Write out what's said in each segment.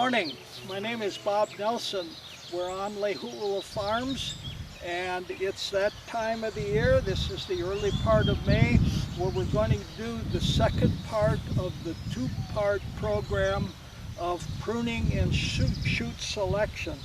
morning. My name is Bob Nelson. We're on Lehuula Farms, and it's that time of the year. This is the early part of May, where we're going to do the second part of the two-part program of pruning and shoot selection.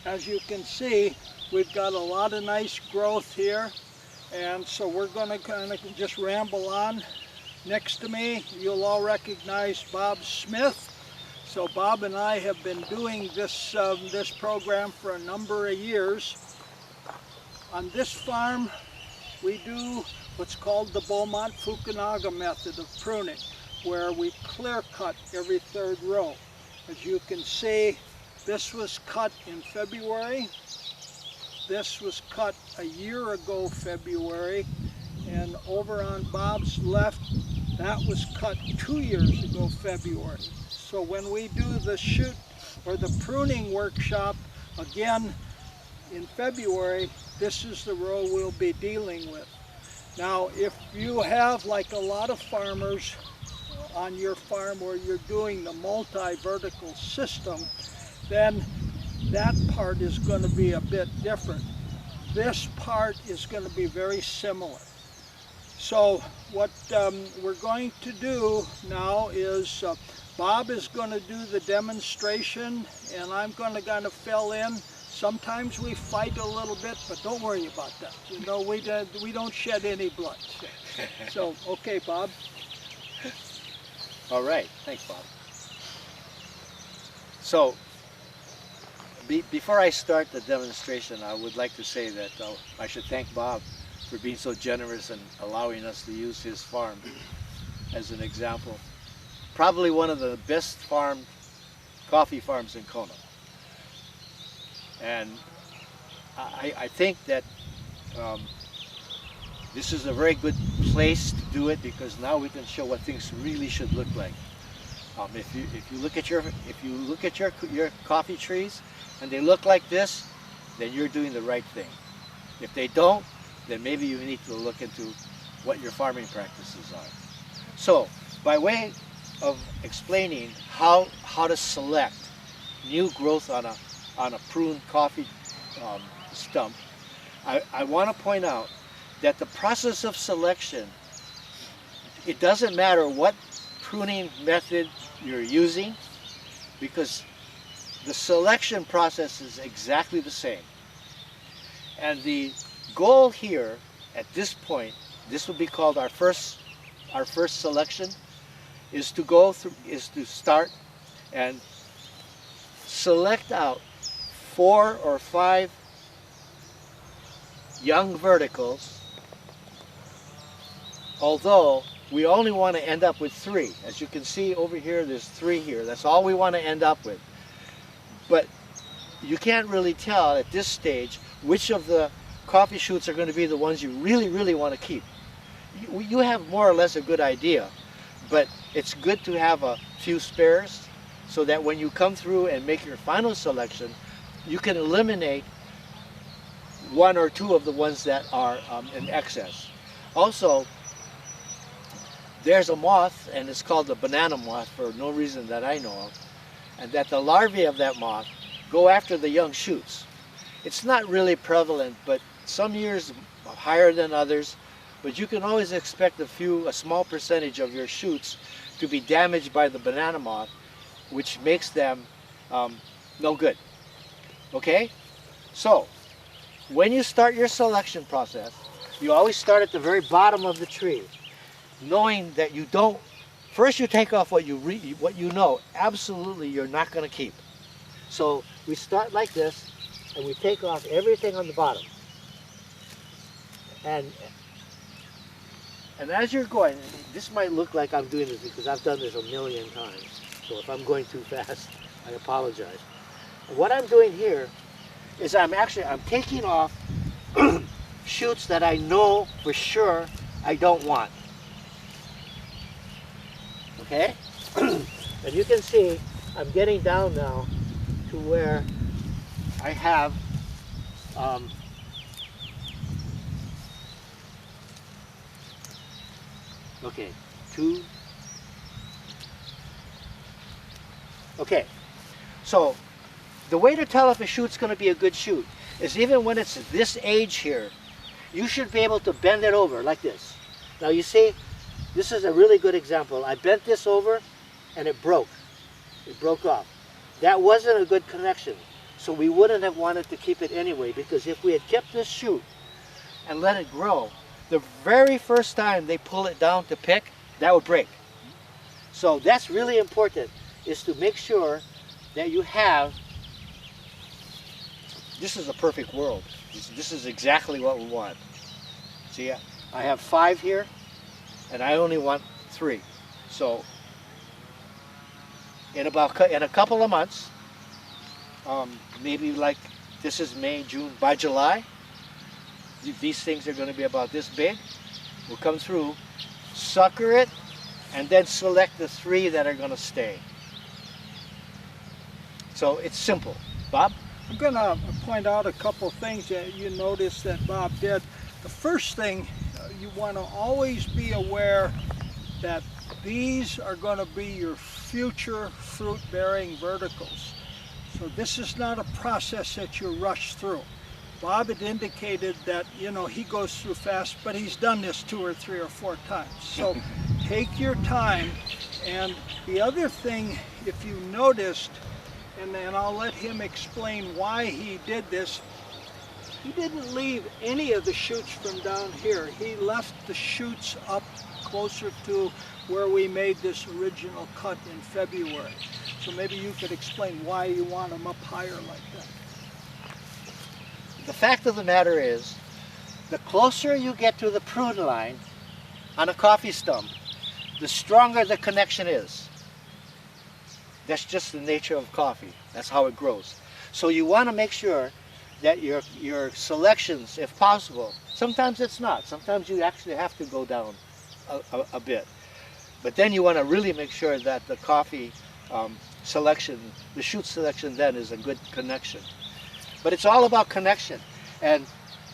As you can see, we've got a lot of nice growth here, and so we're going to kind of just ramble on. Next to me, you'll all recognize Bob Smith. So Bob and I have been doing this program for a number of years. On this farm, we do what's called the Beaumont-Fukunaga method of pruning, where we clear cut every third row. As you can see, this was cut in February. This was cut a year ago February, and over on Bob's left, that was cut 2 years ago February. So when we do the shoot or the pruning workshop again in February, this is the row we'll be dealing with. Now, if you have, like a lot of farmers on your farm where you're doing the multi-vertical system, then that part is going to be a bit different. This part is going to be very similar. So what we're going to do now is Bob is going to do the demonstration, and I'm going to kind of fill in. Sometimes we fight a little bit, but don't worry about that. You know, we don't shed any blood. So, okay, Bob. All right, thanks, Bob. So, before I start the demonstration, I would like to say that I should thank Bob for being so generous and allowing us to use his farm as an example. Probably one of the best coffee farms in Kona. And I think that this is a very good place to do it, because now we can show what things really should look like. If you look at your coffee trees and they look like this, then you're doing the right thing. If they don't, then maybe you need to look into what your farming practices are. So, by way of explaining how to select new growth on a pruned coffee stump, I want to point out that the process of selection, it doesn't matter what pruning method you're using, because the selection process is exactly the same. And the goal here at this point, this will be called our first selection, is to start and select out 4 or 5 young verticals, although we only want to end up with 3. As you can see over here, there's 3 here. That's all we want to end up with. But you can't really tell at this stage which of the coffee shoots are going to be the ones you really, really want to keep. You have more or less a good idea, but it's good to have a few spares so that when you come through and make your final selection, you can eliminate 1 or 2 of the ones that are in excess. Also, there's a moth, and it's called the banana moth for no reason that I know of, and that the larvae of that moth go after the young shoots. It's not really prevalent, but some years higher than others, but you can always expect a small percentage of your shoots to be damaged by the banana moth, which makes them no good. Okay? So, when you start your selection process, you always start at the very bottom of the tree, knowing that you don't, first you take off what you know absolutely you're not going to keep. So we start like this, and we take off everything on the bottom. And as you're going, this might look like I'm doing this because I've done this a million times. So if I'm going too fast, I apologize. What I'm doing here is I'm taking off shoots that I know for sure I don't want. Okay? And you can see I'm getting down now to where I have okay, 2. Okay, So the way to tell if a shoot's going to be a good shoot is even when it's this age here, you should be able to bend it over like this. Now you see, this is a really good example. I bent this over and it broke. It broke off. That wasn't a good connection. So we wouldn't have wanted to keep it anyway, because if we had kept this shoot and let it grow, the very first time they pull it down to pick, that would break. So that's really important, is to make sure that you have, this is a perfect world. This is exactly what we want. See, I have 5 here, and I only want 3. So in a couple of months, maybe like this is May, June, by July, these things are going to be about this big. We'll come through, sucker it, and then select the 3 that are going to stay. So it's simple. Bob? I'm going to point out a couple things that you noticed that Bob did. The first thing, you want to always be aware that these are going to be your future fruit-bearing verticals. So this is not a process that you rush through. Bob had indicated that, you know, he goes through fast, but he's done this 2 or 3 or 4 times. So take your time. And the other thing, if you noticed, and then I'll let him explain why he did this, he didn't leave any of the shoots from down here. He left the shoots up closer to where we made this original cut in February. So maybe you could explain why you want them up higher like that. The fact of the matter is, the closer you get to the prune line on a coffee stump, the stronger the connection is. That's just the nature of coffee. That's how it grows. So you want to make sure that your selections, if possible, sometimes it's not. Sometimes you actually have to go down a bit. But then you want to really make sure that the coffee selection, the shoot selection then is a good connection. But it's all about connection. And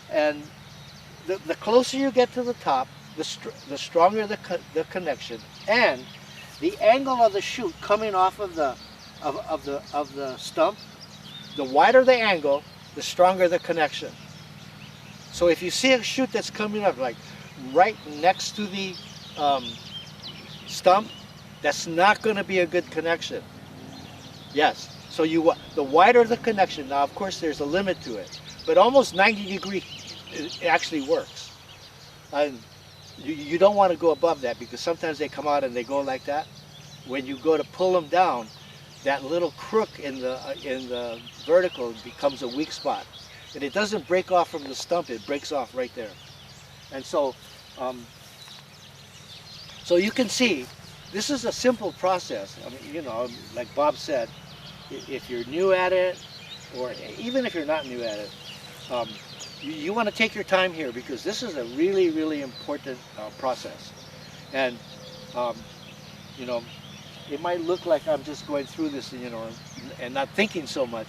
the closer you get to the top, the stronger the connection, and the angle of the shoot coming off of the stump, the wider the angle, the stronger the connection. So if you see a shoot that's coming up like right next to the stump, that's not going to be a good connection. Yes. So the wider the connection, now of course there's a limit to it, but almost 90 degree it actually works. And you don't want to go above that, because sometimes they come out and they go like that. When you go to pull them down, that little crook in the vertical becomes a weak spot, and it doesn't break off from the stump, it breaks off right there. And so so you can see this is a simple process. I mean, you know, like Bob said, if you're new at it, or even if you're not new at it, you want to take your time here, because this is a really, really important process. And you know, it might look like I'm just going through this, you know, and not thinking so much,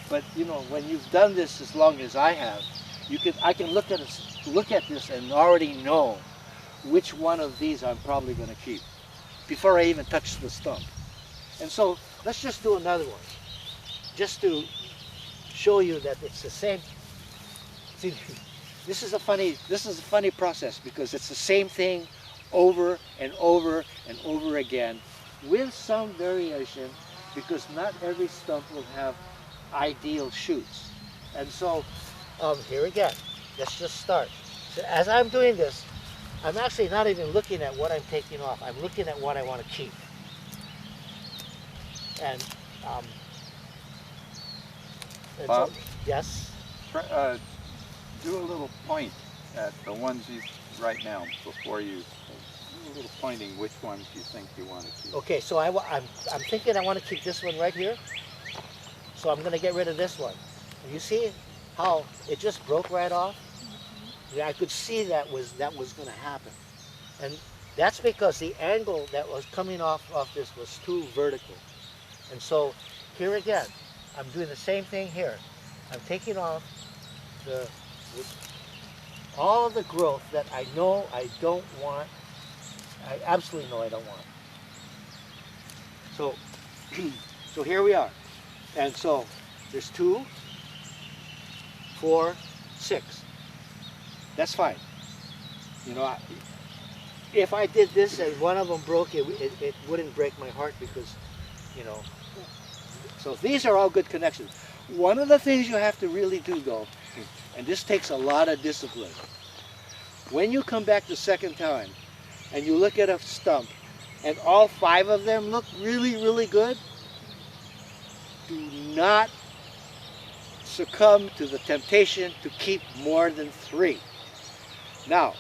but you know, when you've done this as long as I have, I can look at this and already know which one of these I'm probably going to keep before I even touch the stump. And so let's just do another one, just to show you that it's the same. See, this is a funny process, because it's the same thing over and over and over again, with some variation, because not every stump will have ideal shoots. And so here again, let's just start. So as I'm doing this, I'm actually not even looking at what I'm taking off. I'm looking at what I want to keep. And Bob? So, yes? Do a little point at the ones right now before you, do a little pointing which ones you think you want to keep. Okay, so I'm thinking I want to keep this one right here. So I'm going to get rid of this one. You see how it just broke right off? Yeah, I could see that was going to happen. And that's because the angle that was coming off this was too vertical. And so here again, I'm doing the same thing here. I'm taking off all of the growth that I know I don't want. I absolutely know I don't want. So, so here we are. And so there's 2, 4, 6. That's fine. You know, if I did this and one of them broke, it wouldn't break my heart because, you know. So these are all good connections. One of the things you have to really do though, and this takes a lot of discipline, when you come back the second time and you look at a stump and all 5 of them look really, really good, do not succumb to the temptation to keep more than 3. Now,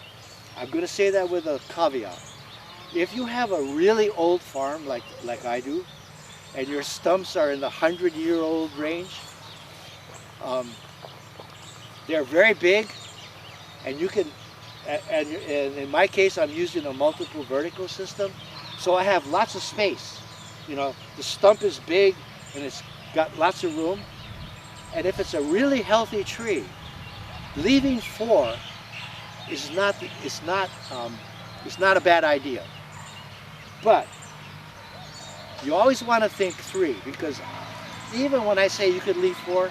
I'm going to say that with a caveat. If you have a really old farm like I do, and your stumps are in the 100-year-old range, they're very big, and you can, and in my case, I'm using a multiple vertical system, so I have lots of space. You know, the stump is big, and it's got lots of room, and if it's a really healthy tree, leaving 4 is not a bad idea. But you always want to think 3, because even when I say you could leave 4,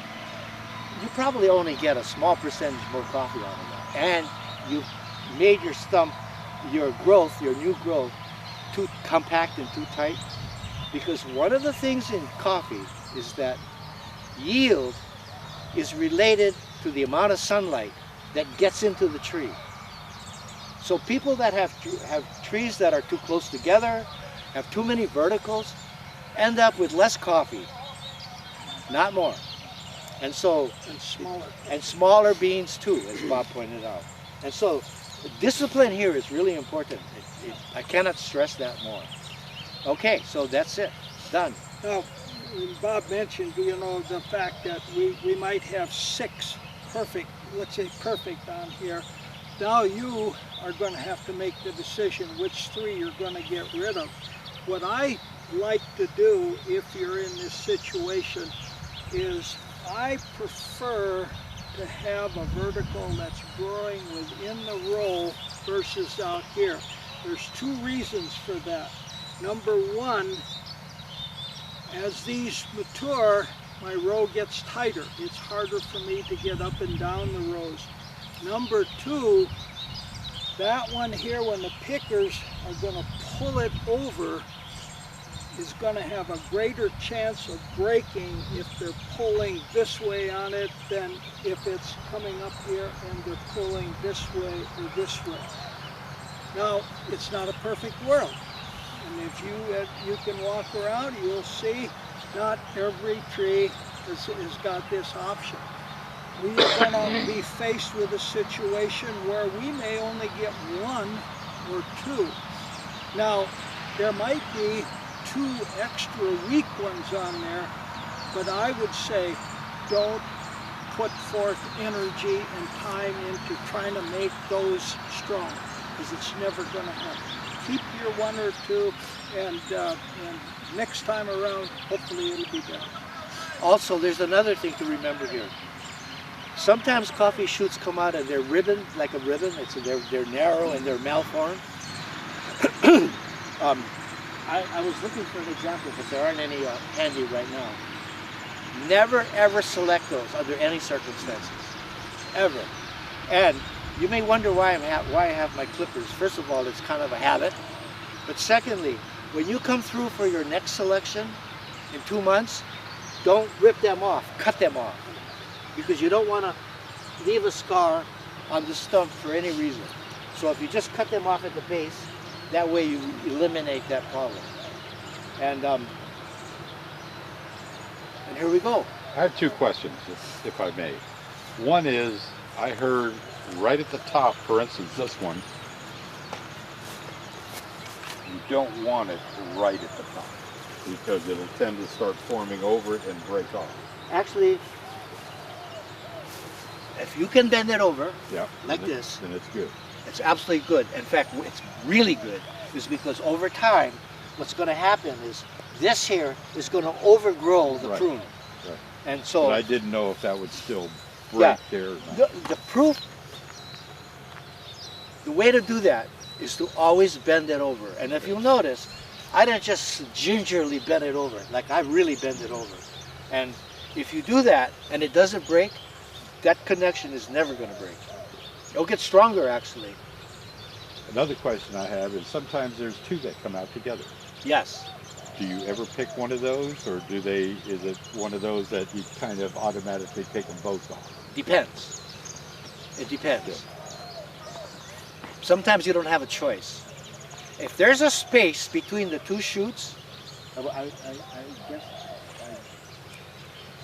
you probably only get a small percentage more coffee out of that. And you made your stump, your growth, your new growth, too compact and too tight. Because one of the things in coffee is that yield is related to the amount of sunlight that gets into the tree. So people that have trees that are too close together, have too many verticals, end up with less coffee, not more. And so, and smaller beans too, as Bob pointed out. And so, discipline here is really important. I cannot stress that more. Okay, so that's it, done. Now, Bob mentioned, you know, the fact that we might have 6 perfect, let's say perfect on here. Now you are going to have to make the decision which 3 you're going to get rid of. What I like to do if you're in this situation is I prefer to have a vertical that's growing within the row versus out here. There's 2 reasons for that. Number 1, as these mature, my row gets tighter. It's harder for me to get up and down the rows. Number 2, that one here, when the pickers are going to pull it over, is going to have a greater chance of breaking if they're pulling this way on it than if it's coming up here and they're pulling this way or this way. Now, it's not a perfect world. And if you can walk around, you'll see not every tree has got this option. We are going to be faced with a situation where we may only get 1 or 2. Now, there might be 2 extra weak ones on there, but I would say don't put forth energy and time into trying to make those strong, because it's never going to happen. Keep your 1 or 2, and next time around, hopefully it'll be better. Also, there's another thing to remember here. Sometimes coffee shoots come out and they're ribboned, like a ribbon. They're narrow and they're malformed. I was looking for an example, but there aren't any handy right now. Never ever select those under any circumstances, ever. And you may wonder why I have my clippers. First of all, it's kind of a habit. But secondly, when you come through for your next selection in 2 months, don't rip them off, cut them off. Because you don't want to leave a scar on the stump for any reason. So if you just cut them off at the base, that way you eliminate that problem. And here we go. I have 2 questions, if I may. One is, I heard right at the top, for instance, this one, you don't want it right at the top because it'll tend to start forming over it and break off. Actually, if you can bend it over, Yeah, like this, then it's good. it's absolutely good. In fact, it's really good, is because over time, what's going to happen is this here is going to overgrow the Right. prune. Right. And so, But I didn't know if that would still break there or not. the proof, the way to do that is to always bend it over. And if you'll notice, I didn't just gingerly bend it over, like I really bend it over. And if you do that and it doesn't break, that connection is never going to break. It'll get stronger actually. Another question I have is sometimes there's two that come out together. Yes. Do you ever pick one of those, or is it one of those that you kind of automatically take them both off? Depends. It depends. Sometimes you don't have a choice. If there's a space between the two shoots,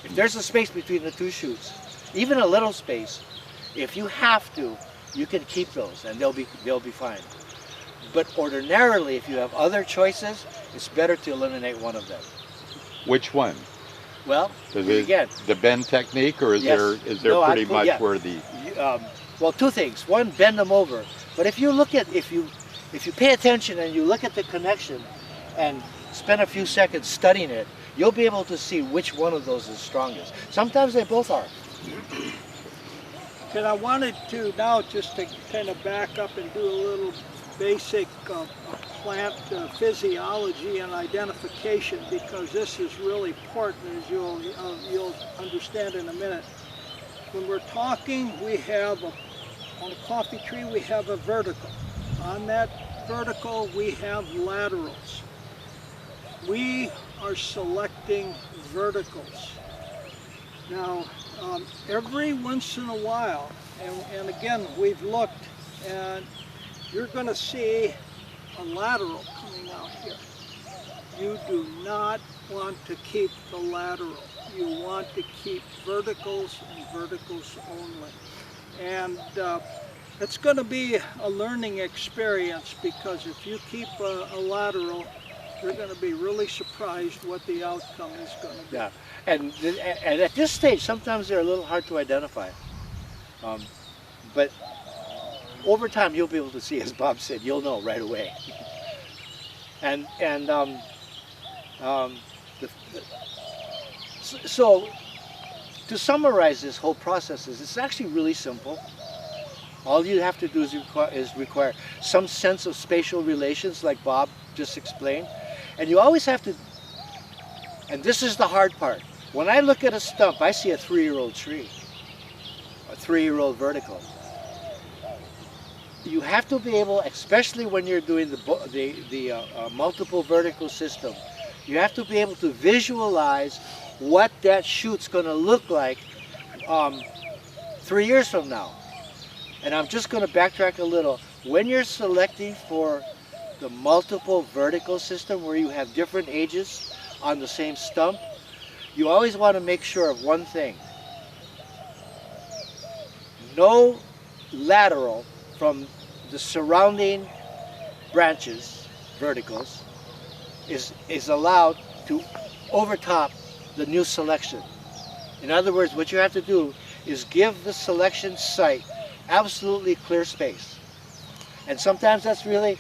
if there's a space between the two shoots, even a little space, if you have to, you can keep those and they'll be fine. But ordinarily, if you have other choices, it's better to eliminate one of them. Which one? Well, Is it again, the bend technique, or is yes. there No, pretty much yeah. where the well, two things. One, bend them over. But if you look at, if you pay attention and you look at the connection and spend a few seconds studying it, you'll be able to see which one of those is strongest. Sometimes they both are. And I wanted to now just to kind of back up and do a little basic plant physiology and identification, because this is really important, as you'll understand in a minute. When we're talking, we have on a coffee tree we have a vertical. On that vertical we have laterals. We are selecting verticals. Now, every once in a while, and again we've looked, and you're going to see a lateral coming out here. You do not want to keep the lateral. You want to keep verticals and verticals only. And it's going to be a learning experience, because if you keep a lateral, you're going to be really surprised what the outcome is going to be. Yeah, and at this stage, sometimes they're a little hard to identify. But over time, you'll be able to see, as Bob said, you'll know right away. So to summarize this whole process, it's actually really simple. All you have to do is require some sense of spatial relations, like Bob just explained. And you always have to, and this is the hard part. When I look at a stump, I see a 3-year-old tree, a 3-year-old vertical. You have to be able, especially when you're doing the multiple vertical system, you have to be able to visualize what that shoot's going to look like 3 years from now. And I'm just going to backtrack a little. When you're selecting for the multiple vertical system, where you have different ages on the same stump, you always want to make sure of one thing. No lateral from the surrounding branches, verticals, is allowed to overtop the new selection. In other words, what you have to do is give the selection site absolutely clear space. And sometimes that's really,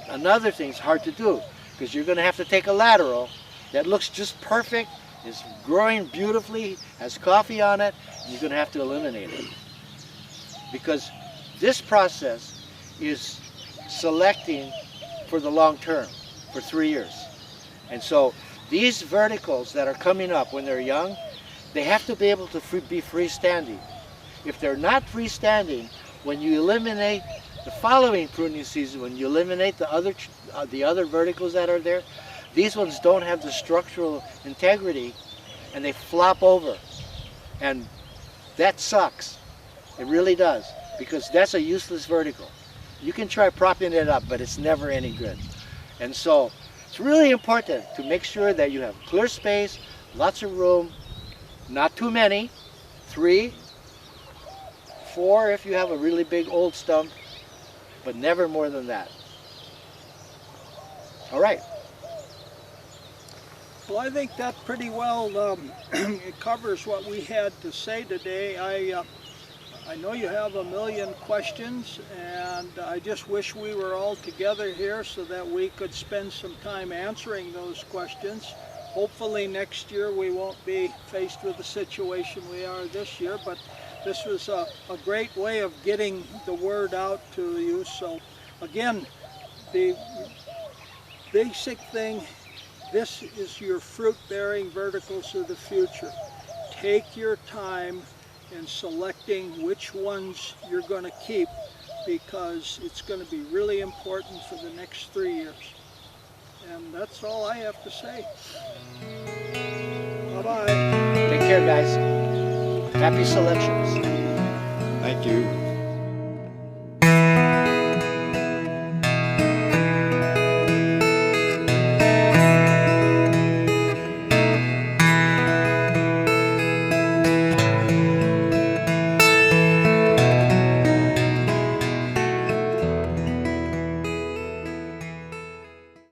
another thing is hard to do, because you're going to have to take a lateral that looks just perfect, is growing beautifully, has coffee on it, and you're going to have to eliminate it. Because this process is selecting for the long term, for 3 years. And so these verticals that are coming up when they're young, they have to be able to be freestanding. If they're not freestanding, when you eliminate the following pruning season, when you eliminate the other verticals that are there, these ones don't have the structural integrity and they flop over. And that sucks. It really does, because that's a useless vertical. You can try propping it up, but it's never any good. And so it's really important to make sure that you have clear space, lots of room, not too many, 3, 4 if you have a really big old stump, but never more than that. All right. Well, I think that pretty well it covers what we had to say today. I know you have a million questions, and I just wish we were all together here so that we could spend some time answering those questions. Hopefully next year we won't be faced with the situation we are this year, but this was a great way of getting the word out to you. So again, the basic thing This is your fruit-bearing verticals of the future. Take your time in selecting which ones you're going to keep, because it's going to be really important for the next 3 years. And that's all I have to say. Bye-bye. Take care, guys. Happy selections. Thank you.